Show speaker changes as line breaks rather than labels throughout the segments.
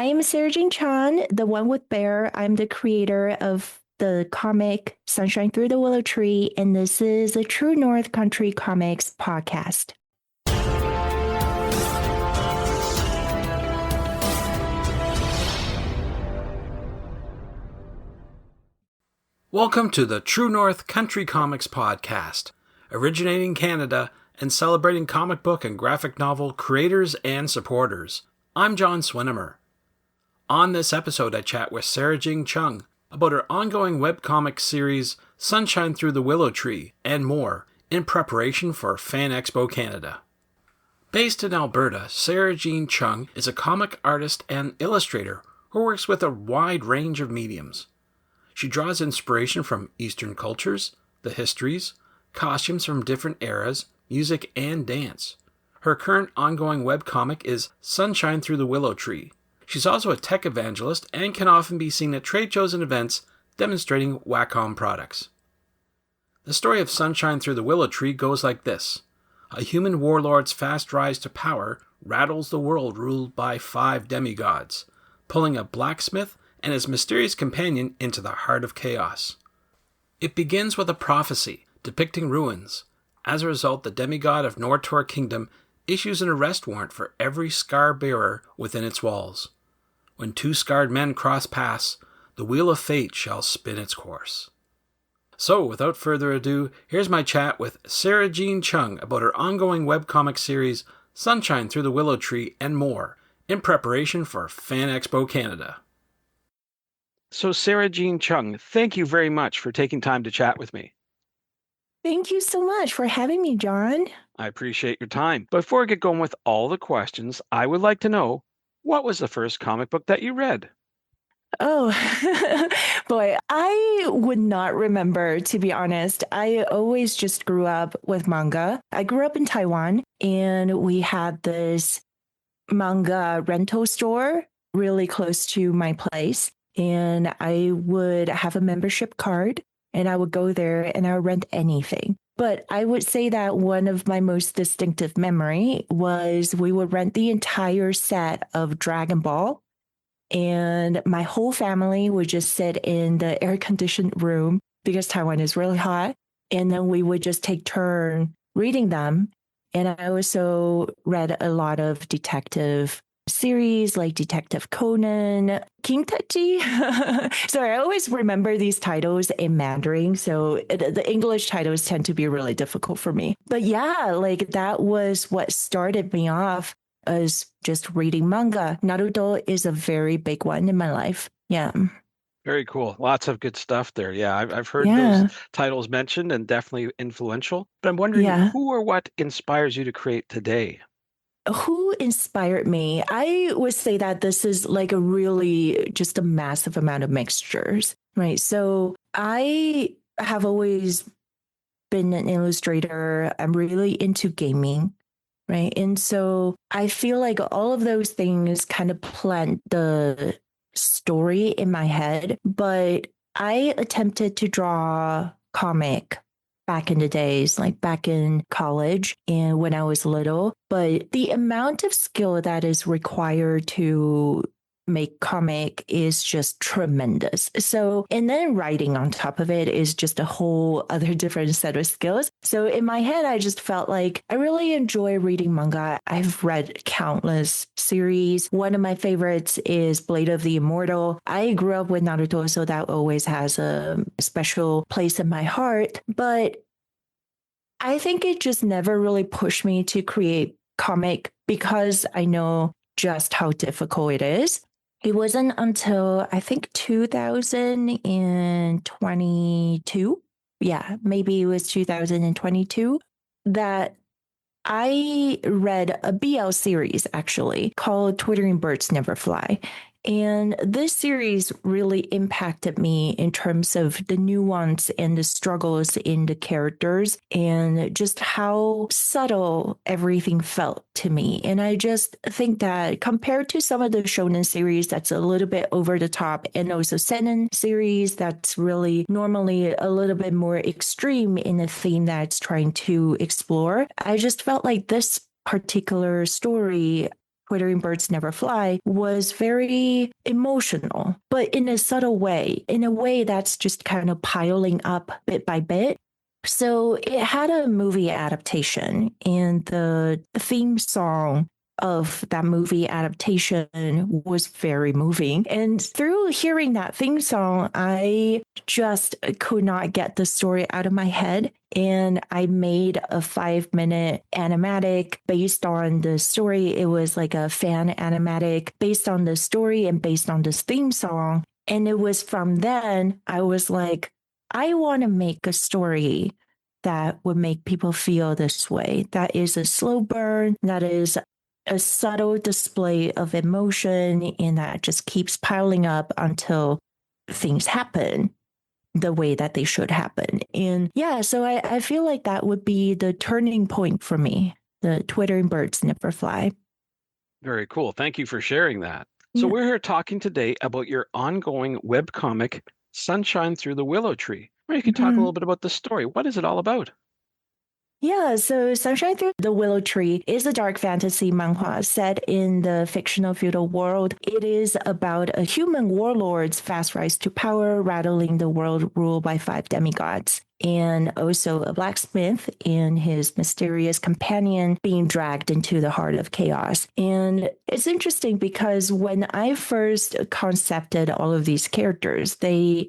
I'm Sarajean Chung, the one with bear. I'm the creator of the comic Sunshine Through the Willow Tree, and this is a True North Country Comics podcast.
Welcome to the True North Country Comics podcast, originating Canada and celebrating comic book and graphic novel creators and supporters. I'm John Swinimer. On this episode, I chat with Sarajean Chung about her ongoing webcomic series Sunshine Through the Willow Tree and more in preparation for FAN EXPO Canada. Based in Alberta, Sarajean Chung is a comic artist and illustrator who works with a wide range of mediums. She draws inspiration from Eastern cultures, the histories, costumes from different eras, music, and dance. Her current ongoing webcomic is Sunshine Through the Willow Tree. She's also a tech evangelist and can often be seen at trade shows and events demonstrating Wacom products. The story of Sunshine Through the Willow Tree goes like this. A human warlord's fast rise to power rattles the world ruled by 5 demi-gods, pulling a blacksmith and his mysterious companion into the heart of chaos. It begins with a prophecy depicting ruins. As a result, the Demi-God of Nor'tor Kingdom issues an arrest warrant for every scar-bearer within its walls. When 2 scarred men cross paths, the wheel of fate shall spin its course. So, without further ado, here's my chat with Sarajean Chung about her ongoing webcomic series Sunshine Through the Willow Tree and more in preparation for FAN EXPO Canada. So, Sarajean Chung, thank you very much for taking time to chat with me.
Thank you so much for having me, John.
I appreciate your time. Before I get going with all the questions, I would like to know, what was the first comic book that you read?
Oh, boy, I would not remember, to be honest. I always just grew up with manga. I grew up in Taiwan, and we had this manga rental store really close to my place. And I would have a membership card, and I would go there and I would rent anything. But I would say that one of my most distinctive memory was we would rent the entire set of Dragon Ball, and my whole family would just sit in the air-conditioned room because Taiwan is really hot, and then we would just take turn reading them. And I also read a lot of detective series like Detective Conan, King Tachi. Sorry, I always remember these titles in Mandarin, so the English titles tend to be really difficult for me. But yeah, like that was what started me off as just reading manga. Naruto is a very big one in my life. Yeah.
Very cool. Lots of good stuff there. Yeah, I've heard those titles mentioned and definitely influential. But I'm wondering who or what inspires you to create today?
Who inspired me? I would say that this is like a really just a massive amount of mixtures, right? So I have always been an illustrator. I'm really into gaming, right? And so I feel like all of those things kind of plant the story in my head, but I attempted to draw comic back in the days, like back in college and when I was little. But the amount of skill that is required to make comic is just tremendous. So, and then writing on top of it is just a whole other different set of skills. So in my head, I just felt like I really enjoy reading manga. I've read countless series. One of my favorites is Blade of the Immortal. I grew up with Naruto, so that always has a special place in my heart. But I think it just never really pushed me to create comic because I know just how difficult it is. It wasn't until I think 2022. Yeah, maybe it was 2022 that I read a BL series actually called Twittering Birds Never Fly. And this series really impacted me in terms of the nuance and the struggles in the characters and just how subtle everything felt to me. And I just think that compared to some of the shonen series that's a little bit over the top, and also seinen series that's really normally a little bit more extreme in the theme that it's trying to explore, I just felt like this particular story Twittering Birds Never Fly was very emotional, but in a subtle way, in a way that's just kind of piling up bit by bit. So it had a movie adaptation, and the theme song of that movie adaptation was very moving. And through hearing that theme song, I just could not get the story out of my head. And I made a 5-minute animatic based on the story. It was like a fan animatic based on the story and based on this theme song. And it was from then I was like, I want to make a story that would make people feel this way. That is a slow burn, that is a subtle display of emotion, and that just keeps piling up until things happen the way that they should happen. And yeah, so I feel like that would be the turning point for me, the Twittering Birds Never Fly.
Very cool. Thank you for sharing that. So we're here talking today about your ongoing webcomic, Sunshine Through the Willow Tree. Where you can talk a little bit about the story. What is it all about?
Yeah, so Sunshine Through the Willow Tree is a dark fantasy manhwa set in the fictional feudal world. It is about a human warlord's fast rise to power, rattling the world ruled by 5 demigods, and also a blacksmith and his mysterious companion being dragged into the heart of chaos. And it's interesting because when I first concepted all of these characters, they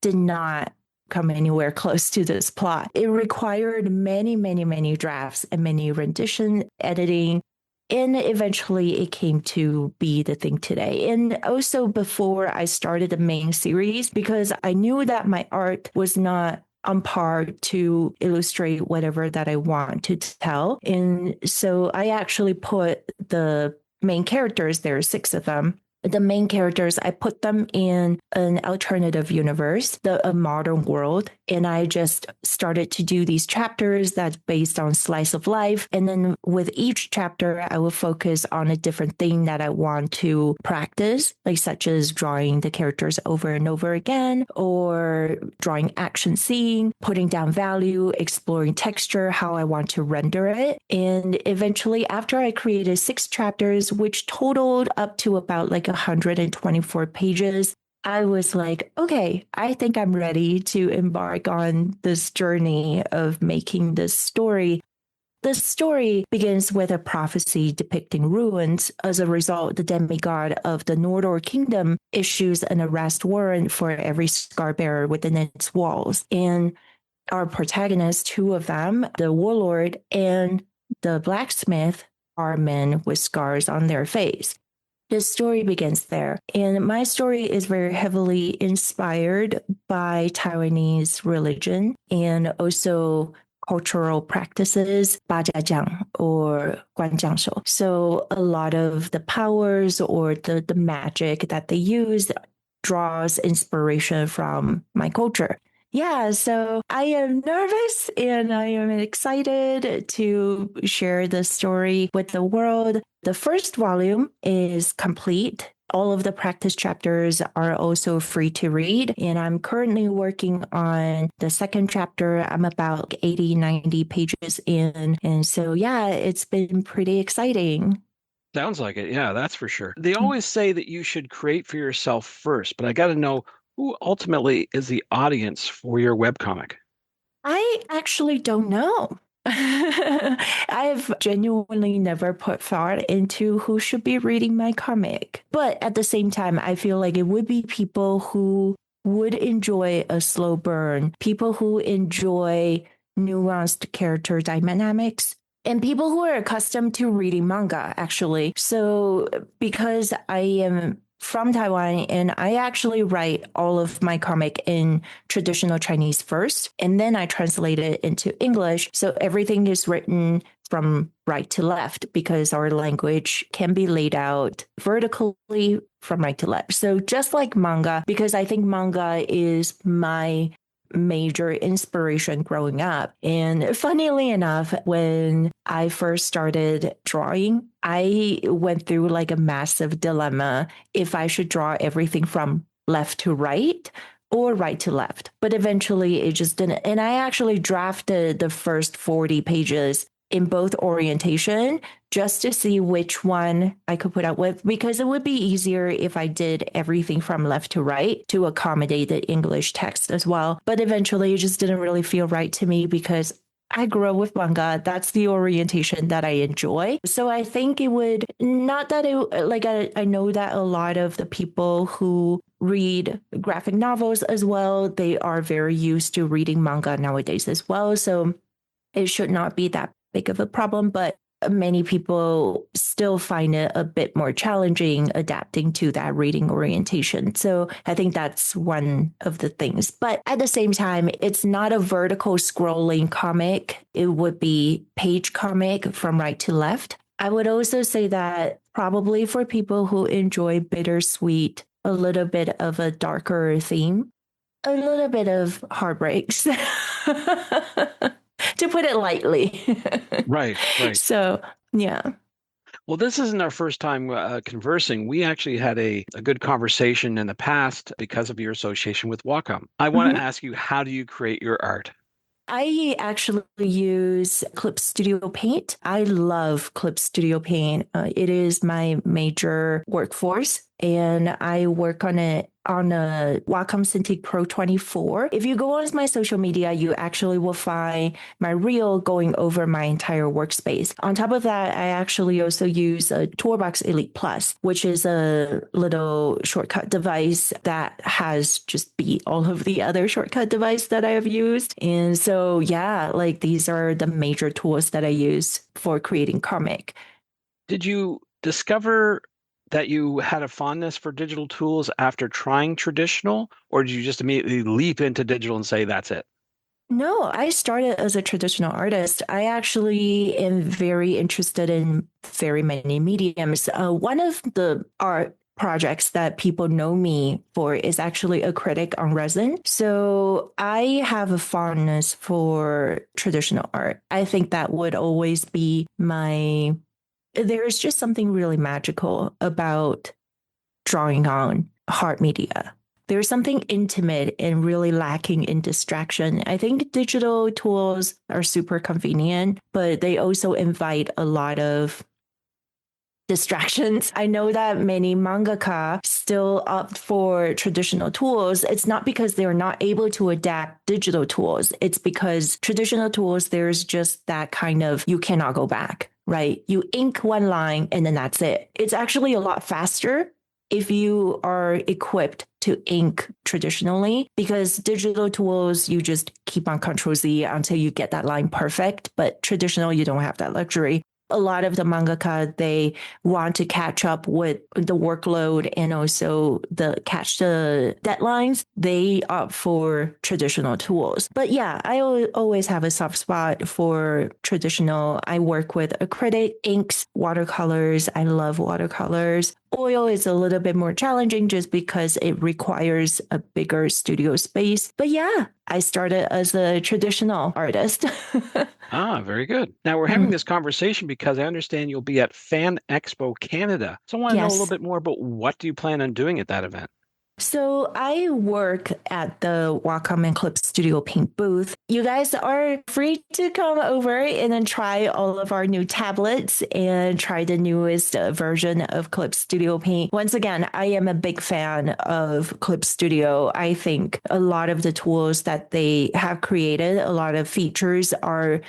did not come anywhere close to this plot. It required many drafts and many rendition, editing, and eventually it came to be the thing today. And also before I started the main series, because I knew that my art was not on par to illustrate whatever that I want to tell. And so I actually put the main characters, there are 6 of them, the main characters, I put them in an alternative universe, a modern world. And I just started to do these chapters that's based on slice of life. And then with each chapter, I will focus on a different thing that I want to practice, like such as drawing the characters over and over again, or drawing action scene, putting down value, exploring texture, how I want to render it. And eventually, after I created 6 chapters, which totaled up to about like 124 pages, I was like, okay, I think I'm ready to embark on this journey of making this story. The story begins with a prophecy depicting ruins. As a result, the Demi-God of the Nor'tor Kingdom issues an arrest warrant for every scar bearer within its walls. And our protagonists, 2 of them, the warlord and the blacksmith, are men with scars on their face. The story begins there. And my story is very heavily inspired by Taiwanese religion and also cultural practices, 八家将 or 官将手. So a lot of the powers or the magic that they use draws inspiration from my culture. Yeah, so I am nervous and I am excited to share the story with the world. The first volume is complete. All of the practice chapters are also free to read. And I'm currently working on the second chapter. I'm about 80, 90 pages in. And so, yeah, it's been pretty exciting.
Sounds like it. Yeah, that's for sure. They always say that you should create for yourself first, but I got to know who ultimately is the audience for your webcomic.
I actually don't know. I've genuinely never put thought into who should be reading my comic. But at the same time, I feel like it would be people who would enjoy a slow burn, people who enjoy nuanced character dynamics, and people who are accustomed to reading manga, actually. So because I am from Taiwan, and I actually write all of my comic in traditional Chinese first, and then I translate it into English. So everything is written from right to left because our language can be laid out vertically from right to left. So just like manga, because I think manga is my major inspiration growing up. And funnily enough, when I first started drawing, I went through like a massive dilemma if I should draw everything from left to right or right to left. But eventually it just didn't. And I actually drafted the first 40 pages in both orientation just to see which one I could put up with, because it would be easier if I did everything from left to right to accommodate the English text as well. But eventually it just didn't really feel right to me because I grew up with manga. That's the orientation that I enjoy. So I think it would not that it like I know that a lot of the people who read graphic novels as well, they are very used to reading manga nowadays as well. So it should not be that big of a problem, but many people still find it a bit more challenging adapting to that reading orientation. So I think that's one of the things. But at the same time, it's not a vertical scrolling comic. It would be page comic from right to left. I would also say that probably for people who enjoy bittersweet, a little bit of a darker theme, a little bit of heartbreaks. To put it lightly.
Right.
So, yeah.
Well, this isn't our first time conversing. We actually had a good conversation in the past because of your association with Wacom. I want to ask you, how do you create your art?
I actually use Clip Studio Paint. I love Clip Studio Paint. It is my major workforce, and I work on it on a Wacom Cintiq Pro 24. If you go on my social media, you actually will find my reel going over my entire workspace. On top of that, I actually also use a Toolbox Elite Plus, which is a little shortcut device that has just beat all of the other shortcut device that I have used. And so, yeah, like these are the major tools that I use for creating comic.
Did you discover that you had a fondness for digital tools after trying traditional, or did you just immediately leap into digital and say, that's it?
No, I started as a traditional artist. I actually am very interested in very many mediums. One of the art projects that people know me for is actually acrylic on resin. So I have a fondness for traditional art. I think that would always be there's just something really magical about drawing on hard media. There's something intimate and really lacking in distraction. I think digital tools are super convenient, but they also invite a lot of distractions. I know that many mangaka still opt for traditional tools. It's not because they're not able to adapt digital tools. It's because traditional tools, there's just that kind of, you cannot go back, right? You ink one line and then that's it. It's actually a lot faster if you are equipped to ink traditionally, because digital tools, you just keep on Control Z until you get that line perfect. But traditional, you don't have that luxury. A lot of the mangaka, they want to catch up with the workload and also catch the deadlines. They opt for traditional tools. But yeah, I always have a soft spot for traditional. I work with acrylic inks, watercolors. I love watercolors. Oil is a little bit more challenging just because it requires a bigger studio space. But yeah, I started as a traditional artist.
Very good. Now we're having this conversation because I understand you'll be at FAN EXPO Canada. So I want to know a little bit more about what do you plan on doing at that event?
So I work at the Wacom and Clip Studio Paint booth. You guys are free to come over and then try all of our new tablets and try the newest version of Clip Studio Paint. Once again, I am a big fan of Clip Studio. I think a lot of the tools that they have created, a lot of features are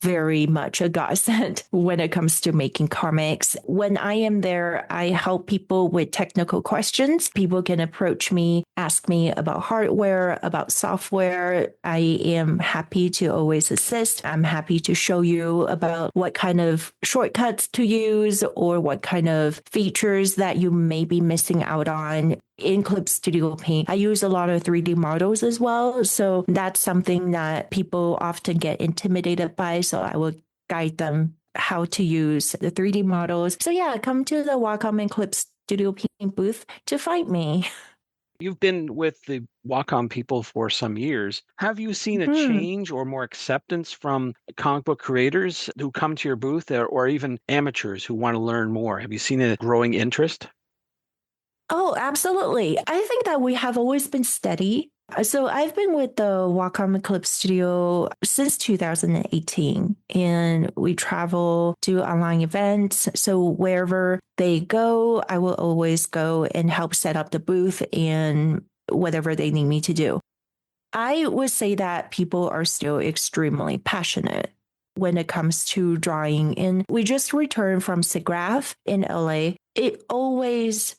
very much a godsend when it comes to making comics. When I am there, I help people with technical questions. People can approach me, ask me about hardware, about software. I am happy to always assist. I'm happy to show you about what kind of shortcuts to use or what kind of features that you may be missing out on. In Clip Studio Paint, I use a lot of 3D models as well. So that's something that people often get intimidated by. So I will guide them how to use the 3D models. So yeah, come to the Wacom and Clip Studio Paint booth to find me.
You've been with the Wacom people for some years. Have you seen a change or more acceptance from comic book creators who come to your booth or even amateurs who want to learn more? Have you seen a growing interest?
Oh, absolutely. I think that we have always been steady So I've been with the Wacom Clip Studio since 2018, and we travel to online events. So wherever they go, I will always go and help set up the booth and whatever they need me to do. I would say that people are still extremely passionate when it comes to drawing. And we just returned from SIGGRAPH in LA. It always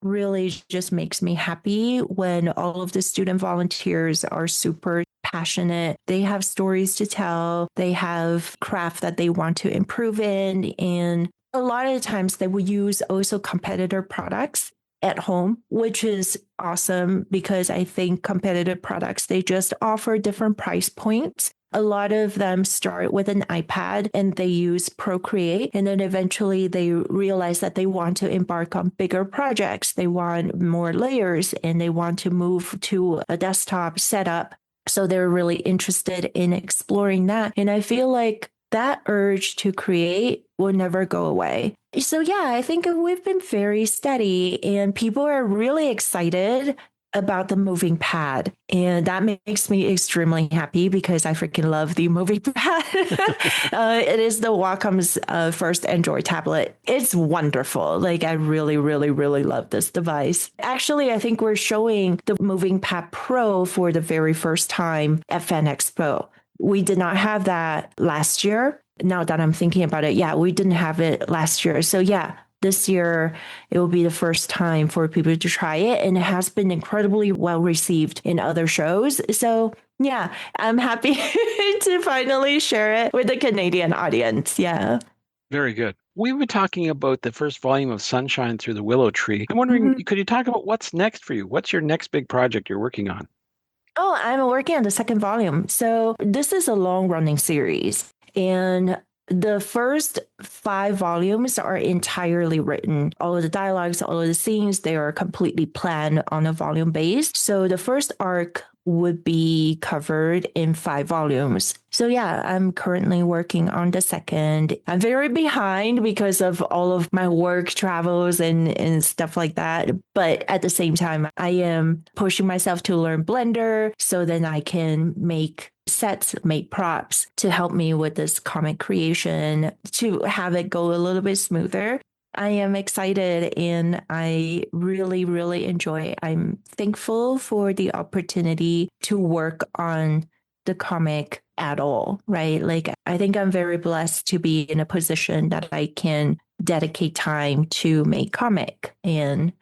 really just makes me happy when all of the student volunteers are super passionate. They have stories to tell. They have craft that they want to improve in. And a lot of the times they will use also competitor products at home, which is awesome because I think competitive products, they just offer different price points. A lot of them start with an iPad and they use Procreate. And then eventually they realize that they want to embark on bigger projects. They want more layers and they want to move to a desktop setup. So they're really interested in exploring that. And I feel like that urge to create will never go away. So yeah, I think we've been very steady and people are really excited about the moving pad. And that makes me extremely happy because I freaking love the moving pad. It is the Wacom's first Android tablet. It's wonderful. Like I really, really, really love this device. Actually, I think we're showing the moving pad Pro for the very first time at FAN EXPO. We did not have that last year. Now that I'm thinking about it, yeah, we didn't have it last year. So yeah, this year it will be the first time for people to try it. And it has been incredibly well received in other shows. So yeah, I'm happy to finally share it with the Canadian audience. Yeah.
Very good. We were talking about the first volume of Sunshine Through the Willow Tree. I'm wondering, could you talk about what's next for you? What's your next big project you're working on?
Oh, I'm working on the second volume. So this is a long running series. And the first 5 volumes are entirely written. All of the dialogues, all of the scenes, they are completely planned on a volume base. So the first arc would be covered in 5 volumes. So yeah, I'm currently working on the second. I'm very behind because of all of my work travels and stuff like that. But at the same time, I am pushing myself to learn Blender so then I can make sets, make props to help me with this comic creation, to have it go a little bit smoother. I am excited and I really, really enjoy it. I'm thankful for the opportunity to work on the comic at all, right? Like, I think I'm very blessed to be in a position that I can dedicate time to make comic. And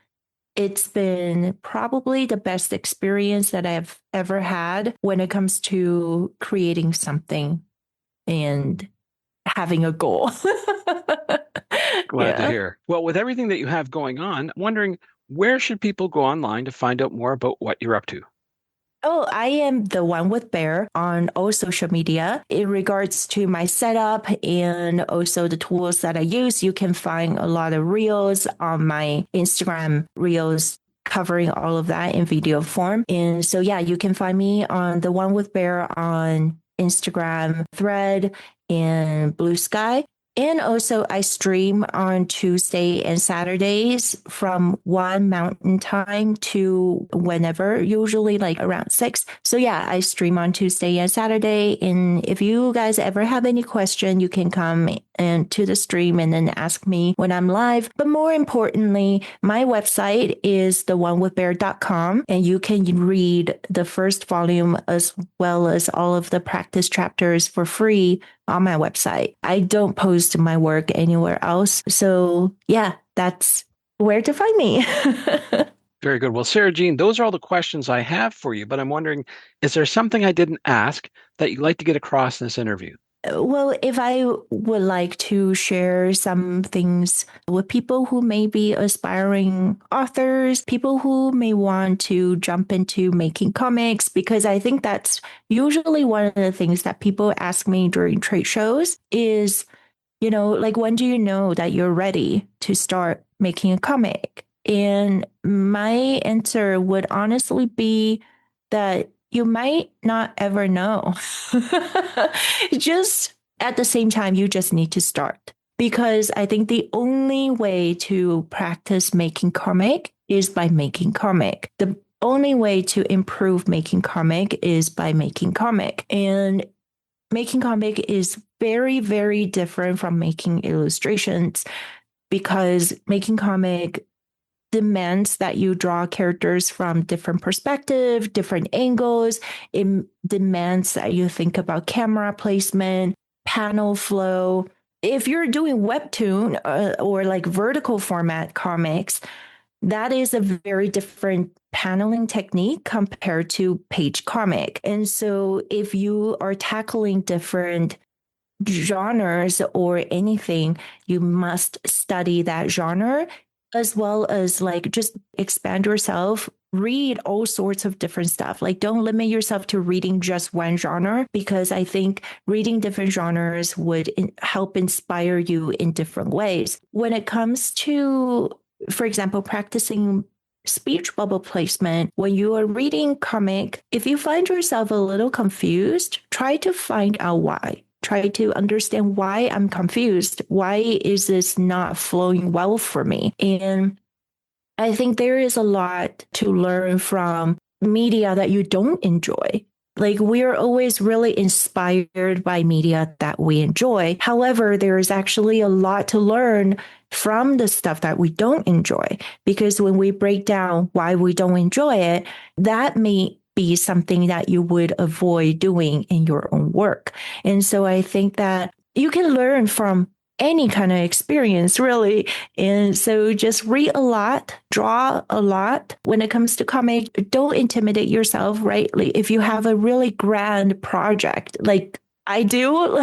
it's been probably the best experience that I've ever had when it comes to creating something and having a goal.
Glad to hear. Well, with everything that you have going on, I'm wondering where should people go online to find out more about what you're up to?
Oh, I am the one with Bear on all social media. In regards to my setup and also the tools that I use, you can find a lot of reels on my Instagram reels covering all of that in video form. And so, yeah, you can find me on the one with Bear on Instagram, Thread, and Blue Sky. And also I stream on Tuesday and Saturdays from 1 Mountain Time to whenever, usually like around 6. So yeah, I stream on Tuesday and Saturday. And if you guys ever have any question, you can come and to the stream and then ask me when I'm live. But more importantly, my website is theonewithbear.com and you can read the first volume as well as all of the practice chapters for free on my website. I don't post my work anywhere else. So yeah, that's where to find me.
Very good. Well, Sarah Jean, those are all the questions I have for you, but I'm wondering, is there something I didn't ask that you'd like to get across in this interview?
Well, if I would like to share some things with people who may be aspiring authors, people who may want to jump into making comics, because I think that's usually one of the things that people ask me during trade shows is, you know, like, when do you know that you're ready to start making a comic? And my answer would honestly be that you might not ever know. Just at the same time, you just need to start. Because I think the only way to practice making comic is by making comic. The only way to improve making comic is by making comic. And making comic is very, very different from making illustrations, because making comic demands that you draw characters from different perspectives, different angles. It demands that you think about camera placement, panel flow. If you're doing webtoon or like vertical format comics, that is a very different paneling technique compared to page comic. And so if you are tackling different genres or anything, you must study that genre, as well as like just expand yourself, read all sorts of different stuff. Like, don't limit yourself to reading just one genre, because I think reading different genres would help inspire you in different ways. When it comes to, for example, practicing speech bubble placement, when you are reading comic, if you find yourself a little confused, try to find out why. Try to understand why I'm confused. Why is this not flowing well for me? And I think there is a lot to learn from media that you don't enjoy. Like, we are always really inspired by media that we enjoy. However, there is actually a lot to learn from the stuff that we don't enjoy, because when we break down why we don't enjoy it, that may be something that you would avoid doing in your own work. And so I think that you can learn from any kind of experience, really. And so just read a lot, draw a lot. When it comes to comic, don't intimidate yourself, right? Like, if you have a really grand project, like I do,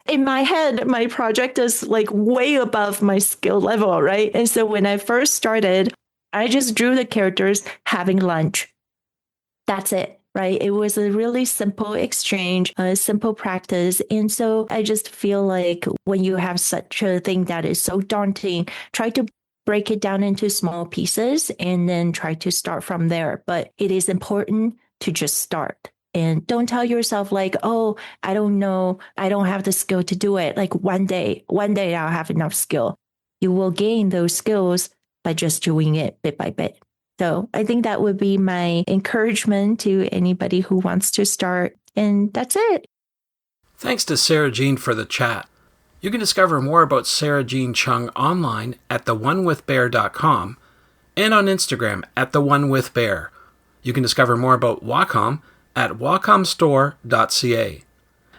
in my head, my project is like way above my skill level, right? And so when I first started, I just drew the characters having lunch. That's it, right? It was a really simple exchange, a simple practice. And so I just feel like when you have such a thing that is so daunting, try to break it down into small pieces and then try to start from there. But it is important to just start. And don't tell yourself like, oh, I don't know, I don't have the skill to do it. Like one day I'll have enough skill. You will gain those skills by just doing it bit by bit. So I think that would be my encouragement to anybody who wants to start. And that's it.
Thanks to Sarajean for the chat. You can discover more about Sarajean Chung online at theonewithbear.com and on Instagram at theonewithbear. You can discover more about Wacom at wacomstore.ca.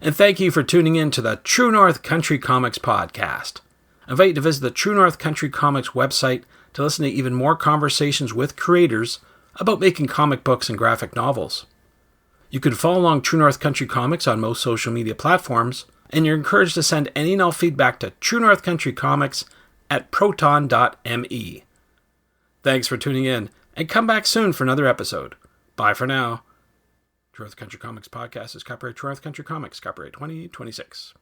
And thank you for tuning in to the True North Country Comics podcast. I invite you to visit the True North Country Comics website to listen to even more conversations with creators about making comic books and graphic novels. You can follow along True North Country Comics on most social media platforms, and you're encouraged to send any and all feedback to True North Country Comics at proton.me. Thanks for tuning in, and come back soon for another episode. Bye for now. True North Country Comics podcast is copyright True North Country Comics, copyright 2026.